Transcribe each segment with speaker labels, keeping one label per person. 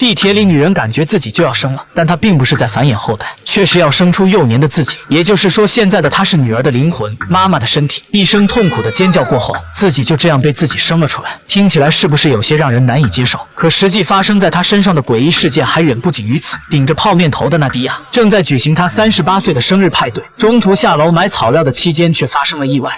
Speaker 1: 地铁里女人感觉自己就要生了，但她并不是在繁衍后代，却是要生出幼年的自己。也就是说，现在的她是女儿的灵魂，妈妈的身体。一声痛苦的尖叫过后，自己就这样被自己生了出来。听起来是不是有些让人难以接受？可实际发生在她身上的诡异事件还远不仅于此。顶着泡面头的娜迪亚正在举行她38岁的生日派对，中途下楼买草料的期间却发生了意外。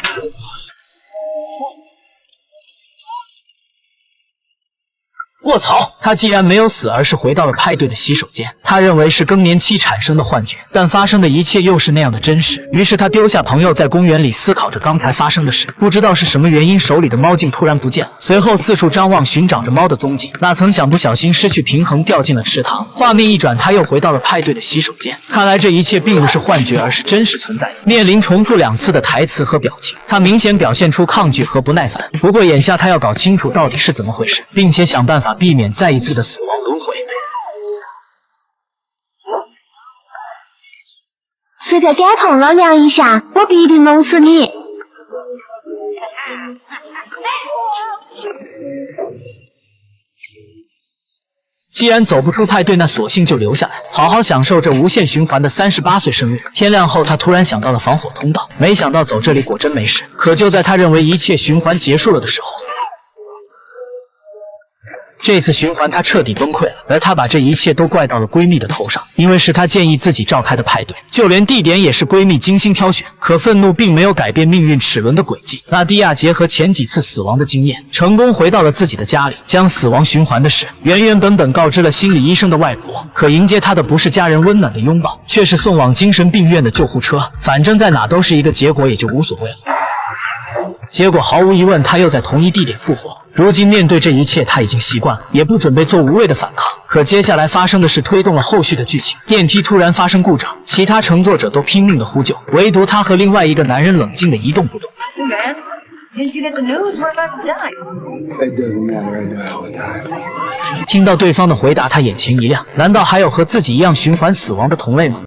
Speaker 1: 卧槽！他既然没有死，而是回到了派对的洗手间。他认为是更年期产生的幻觉，但发生的一切又是那样的真实。于是他丢下朋友，在公园里思考着刚才发生的事。不知道是什么原因，手里的猫镜突然不见了，随后四处张望，寻找着猫的踪迹。那曾想不小心失去平衡，掉进了池塘。画面一转，他又回到了派对的洗手间。看来这一切并不是幻觉，而是真实存在的。面临重复2次的台词和表情，他明显表现出抗拒和不耐烦。不过眼下他要搞清楚到底是怎么回事，并且想办法避免再一次的死亡轮回。
Speaker 2: 随着感痛了量一下，我必定弄死你。
Speaker 1: 既然走不出派对，那索性就留下来，好好享受这无限循环的38岁生日。天亮后，他突然想到了防火通道，没想到走这里果真没事。可就在他认为一切循环结束了的时候，这次循环她彻底崩溃了，而她把这一切都怪到了闺蜜的头上，因为是她建议自己召开的派对，就连地点也是闺蜜精心挑选。可愤怒并没有改变命运齿轮的轨迹。娜迪亚结合前几次死亡的经验，成功回到了自己的家里，将死亡循环的事原本告知了心理医生的外婆。可迎接她的不是家人温暖的拥抱，却是送往精神病院的救护车。反正在哪都是一个结果，也就无所谓了。结果毫无疑问，他又在同一地点复活。如今面对这一切，他已经习惯了，也不准备做无谓的反抗。可接下来发生的事推动了后续的剧情。电梯突然发生故障，其他乘坐者都拼命的呼救，唯独他和另外一个男人冷静的一动不动。听到对方的回答，他眼前一亮，难道还有和自己一样循环死亡的同类吗？